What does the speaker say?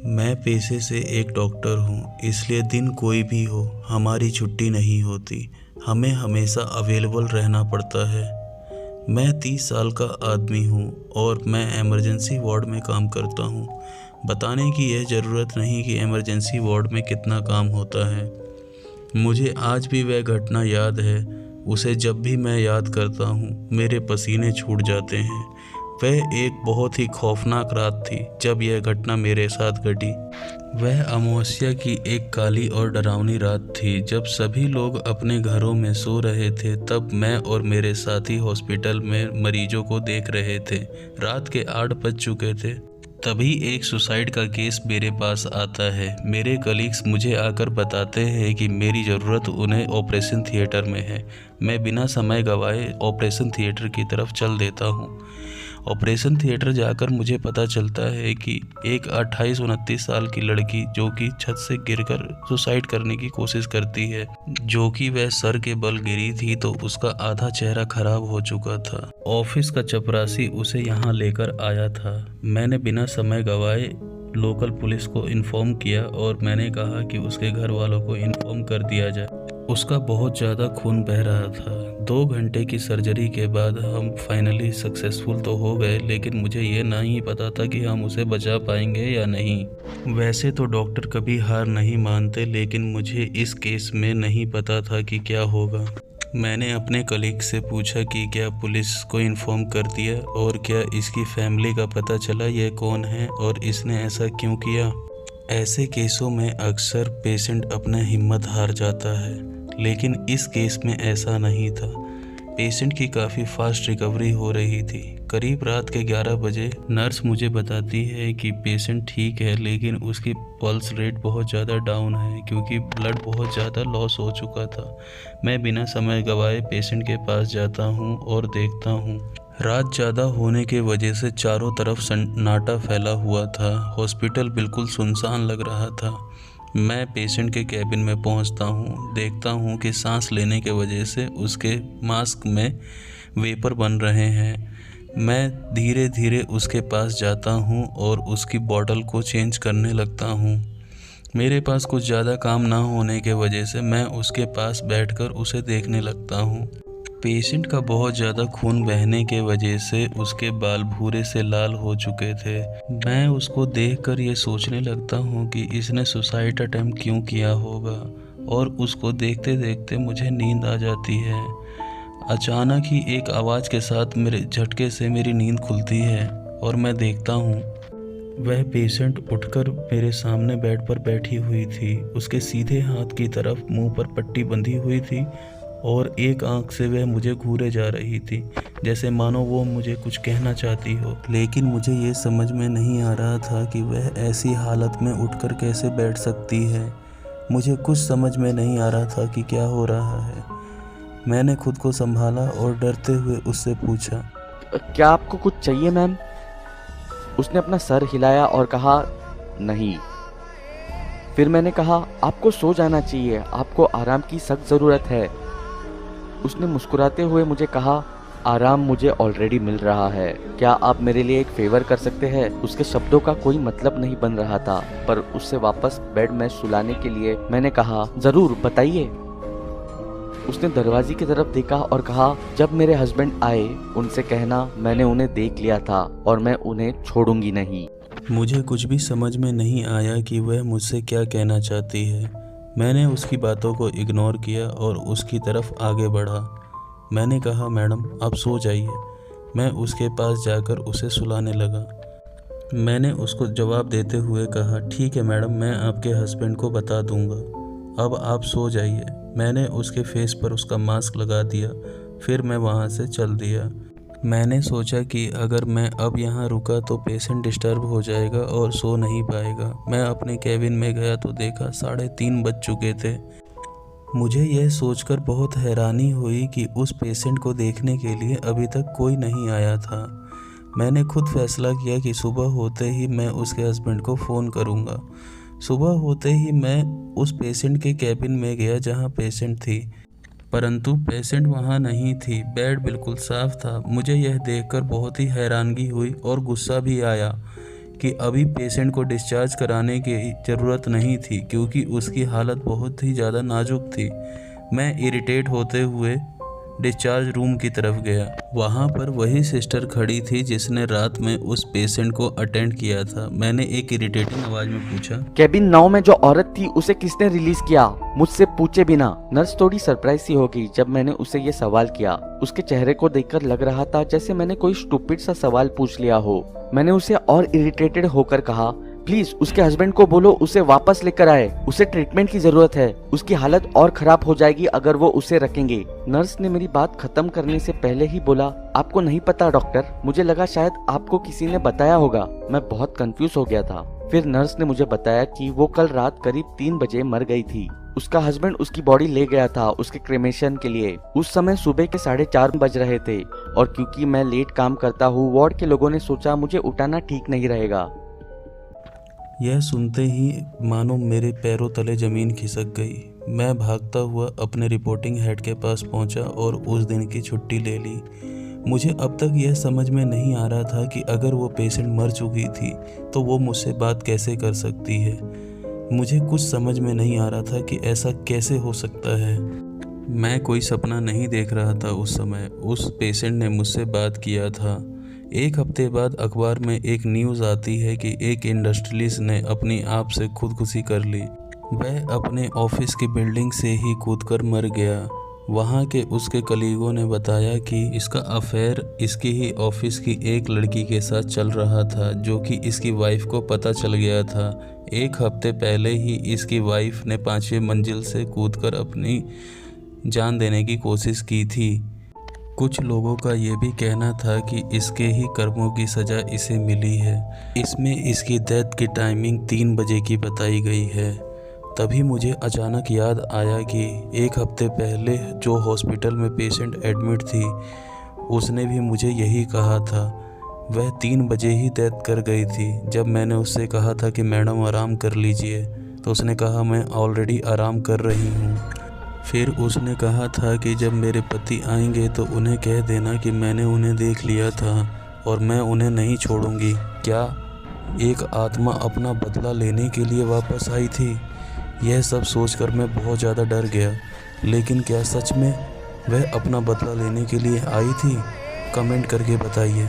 मैं पेशे से एक डॉक्टर हूँ, इसलिए दिन कोई भी हो हमारी छुट्टी नहीं होती। हमें हमेशा अवेलेबल रहना पड़ता है। मैं 30 साल का आदमी हूँ और मैं इमरजेंसी वार्ड में काम करता हूँ। बताने की यह ज़रूरत नहीं कि इमरजेंसी वार्ड में कितना काम होता है। मुझे आज भी वह घटना याद है। उसे जब भी मैं याद करता हूँ मेरे पसीने छूट जाते हैं। वह एक बहुत ही खौफनाक रात थी जब यह घटना मेरे साथ घटी। वह अमावस्या की एक काली और डरावनी रात थी जब सभी लोग अपने घरों में सो रहे थे। तब मैं और मेरे साथी हॉस्पिटल में मरीजों को देख रहे थे। रात के 8 बज चुके थे। तभी एक सुसाइड का केस मेरे पास आता है। मेरे कलीग्स मुझे आकर बताते हैं कि मेरी ज़रूरत उन्हें ऑपरेशन थिएटर में है। मैं बिना समय गंवाए ऑपरेशन थिएटर की तरफ चल देता हूँ। ऑपरेशन थिएटर जाकर मुझे पता चलता है कि एक 28-29 साल की लड़की जो कि छत से गिरकर सुसाइड करने की कोशिश करती है, जो कि वह सर के बल गिरी थी तो उसका आधा चेहरा खराब हो चुका था। ऑफिस का चपरासी उसे यहाँ लेकर आया था। मैंने बिना समय गंवाए लोकल पुलिस को इन्फॉर्म किया और मैंने कहा कि उसके घर वालों को इन्फॉर्म कर दिया जाए। उसका बहुत ज़्यादा खून बह रहा था। 2 घंटे की सर्जरी के बाद हम फाइनली सक्सेसफुल तो हो गए, लेकिन मुझे ये नहीं पता था कि हम उसे बचा पाएंगे या नहीं। वैसे तो डॉक्टर कभी हार नहीं मानते, लेकिन मुझे इस केस में नहीं पता था कि क्या होगा। मैंने अपने कलीग से पूछा कि क्या पुलिस को इन्फॉर्म कर दिया और क्या इसकी फैमिली का पता चला यह कौन है और इसने ऐसा क्यों किया। ऐसे केसों में अक्सर पेशेंट अपना हिम्मत हार जाता है, लेकिन इस केस में ऐसा नहीं था। पेशेंट की काफ़ी फास्ट रिकवरी हो रही थी। करीब रात के 11 बजे नर्स मुझे बताती है कि पेशेंट ठीक है, लेकिन उसकी पल्स रेट बहुत ज़्यादा डाउन है क्योंकि ब्लड बहुत ज़्यादा लॉस हो चुका था। मैं बिना समय गंवाए पेशेंट के पास जाता हूँ और देखता हूँ। रात ज़्यादा होने के वजह से चारों तरफ सन्नाटा फैला हुआ था। हॉस्पिटल बिल्कुल सुनसान लग रहा था। मैं पेशेंट के कैबिन में पहुंचता हूं। देखता हूं कि सांस लेने के वजह से उसके मास्क में वेपर बन रहे हैं। मैं धीरे धीरे उसके पास जाता हूं और उसकी बॉटल को चेंज करने लगता हूं। मेरे पास कुछ ज़्यादा काम ना होने के वजह से मैं उसके पास बैठकर उसे देखने लगता हूं। पेशेंट का बहुत ज़्यादा खून बहने के वजह से उसके बाल भूरे से लाल हो चुके थे। मैं उसको देखकर ये सोचने लगता हूँ कि इसने सुसाइड अटेम्प्ट क्यों किया होगा, और उसको देखते देखते मुझे नींद आ जाती है। अचानक ही एक आवाज़ के साथ मेरे झटके से मेरी नींद खुलती है और मैं देखता हूँ वह पेशेंट उठकर मेरे सामने बेड पर बैठी हुई थी। उसके सीधे हाथ की तरफ मुंह पर पट्टी बंधी हुई थी और एक आंख से वह मुझे घूरे जा रही थी, जैसे मानो वो मुझे कुछ कहना चाहती हो। लेकिन मुझे ये समझ में नहीं आ रहा था कि वह ऐसी हालत में उठकर कैसे बैठ सकती है। मुझे कुछ समझ में नहीं आ रहा था कि क्या हो रहा है। मैंने खुद को संभाला और डरते हुए उससे पूछा, क्या आपको कुछ चाहिए मैम? उसने अपना सर हिलाया और कहा, नहीं। फिर मैंने कहा, आपको सो जाना चाहिए, आपको आराम की सख्त ज़रूरत है। उसने मुस्कुराते हुए मुझे कहा, आराम मुझे ऑलरेडी मिल रहा है, क्या आप मेरे लिए एक फेवर कर सकते हैं? उसके शब्दों का कोई मतलब नहीं बन रहा था, पर उससे वापस बेड में सुलाने के लिए मैंने कहा, जरूर बताइए। उसने दरवाजे की तरफ देखा और कहा, जब मेरे हस्बैंड आए उनसे कहना मैंने उन्हें देख लिया था और मैं उन्हें छोड़ूंगी नहीं। मुझे कुछ भी समझ में नहीं आया कि वह मुझसे क्या कहना चाहती है। मैंने उसकी बातों को इग्नोर किया और उसकी तरफ आगे बढ़ा। मैंने कहा, मैडम आप सो जाइए। मैं उसके पास जाकर उसे सुलाने लगा। मैंने उसको जवाब देते हुए कहा, ठीक है मैडम, मैं आपके हस्बैंड को बता दूंगा, अब आप सो जाइए। मैंने उसके फेस पर उसका मास्क लगा दिया, फिर मैं वहाँ से चल दिया। मैंने सोचा कि अगर मैं अब यहाँ रुका तो पेशेंट डिस्टर्ब हो जाएगा और सो नहीं पाएगा। मैं अपने कैबिन में गया तो देखा 3:30 बज चुके थे। मुझे यह सोचकर बहुत हैरानी हुई कि उस पेशेंट को देखने के लिए अभी तक कोई नहीं आया था। मैंने खुद फैसला किया कि सुबह होते ही मैं उसके हस्बैंड को फ़ोन करूँगा। सुबह होते ही मैं उस पेशेंट के कैबिन में गया जहाँ पेशेंट थी, परंतु पेशेंट वहाँ नहीं थी। बेड बिल्कुल साफ था। मुझे यह देखकर बहुत ही हैरानगी हुई और गुस्सा भी आया कि अभी पेशेंट को डिस्चार्ज कराने की ज़रूरत नहीं थी क्योंकि उसकी हालत बहुत ही ज़्यादा नाजुक थी। मैं इरिटेट होते हुए डिस्चार्ज रूम की तरफ गया। वहाँ पर वही सिस्टर खड़ी थी जिसने रात में उस पेशेंट को अटेंड किया था। मैंने एक इरिटेटिंग आवाज़ में पूछा, केबिन 9 में जो औरत थी उसे किसने रिलीज किया, मुझसे पूछे बिना। नर्स थोड़ी सरप्राइज सी हो गई जब मैंने उसे ये सवाल किया। उसके चेहरे को देखकर लग रहा था जैसे मैंने कोई स्टूपिड सा सवाल पूछ लिया हो। मैंने उसे और इरिटेटेड होकर कहा, प्लीज उसके हस्बैंड को बोलो उसे वापस लेकर आए, उसे ट्रीटमेंट की जरूरत है, उसकी हालत और खराब हो जाएगी अगर वो उसे रखेंगे। नर्स ने मेरी बात खत्म करने से पहले ही बोला, आपको नहीं पता डॉक्टर, मुझे लगा शायद आपको किसी ने बताया होगा। मैं बहुत कंफ्यूज हो गया था। फिर नर्स ने मुझे बताया कि वो कल रात करीब 3 बजे मर गई थी। उसका हस्बैंड उसकी बॉडी ले गया था उसके क्रेमेशन के लिए। उस समय सुबह के 4:30 बज रहे थे और क्योंकि मैं लेट काम करता हूँ, वार्ड के लोगों ने सोचा मुझे उठाना ठीक नहीं रहेगा। यह सुनते ही मानो मेरे पैरों तले ज़मीन खिसक गई। मैं भागता हुआ अपने रिपोर्टिंग हेड के पास पहुंचा और उस दिन की छुट्टी ले ली। मुझे अब तक यह समझ में नहीं आ रहा था कि अगर वो पेशेंट मर चुकी थी तो वो मुझसे बात कैसे कर सकती है। मुझे कुछ समझ में नहीं आ रहा था कि ऐसा कैसे हो सकता है। मैं कोई सपना नहीं देख रहा था उस समय। उस पेशेंट ने मुझसे बात किया था। एक हफ्ते बाद अखबार में एक न्यूज़ आती है कि एक इंडस्ट्रियलिस्ट ने अपनी आप से खुदकुशी कर ली। वह अपने ऑफिस की बिल्डिंग से ही कूदकर मर गया। वहाँ के उसके कलीगों ने बताया कि इसका अफेयर इसकी ही ऑफिस की एक लड़की के साथ चल रहा था जो कि इसकी वाइफ को पता चल गया था। एक हफ्ते पहले ही इसकी वाइफ ने 5वीं मंजिल से कूदकर अपनी जान देने की कोशिश की थी। कुछ लोगों का ये भी कहना था कि इसके ही कर्मों की सज़ा इसे मिली है। इसमें इसकी डेथ की टाइमिंग 3 बजे की बताई गई है। तभी मुझे अचानक याद आया कि एक हफ्ते पहले जो हॉस्पिटल में पेशेंट एडमिट थी उसने भी मुझे यही कहा था। वह 3 बजे ही डेथ कर गई थी। जब मैंने उससे कहा था कि मैडम आराम कर लीजिए तो उसने कहा मैं ऑलरेडी आराम कर रही हूँ। फिर उसने कहा था कि जब मेरे पति आएंगे तो उन्हें कह देना कि मैंने उन्हें देख लिया था और मैं उन्हें नहीं छोड़ूंगी। क्या एक आत्मा अपना बदला लेने के लिए वापस आई थी? यह सब सोचकर मैं बहुत ज़्यादा डर गया। लेकिन क्या सच में वह अपना बदला लेने के लिए आई थी? कमेंट करके बताइए।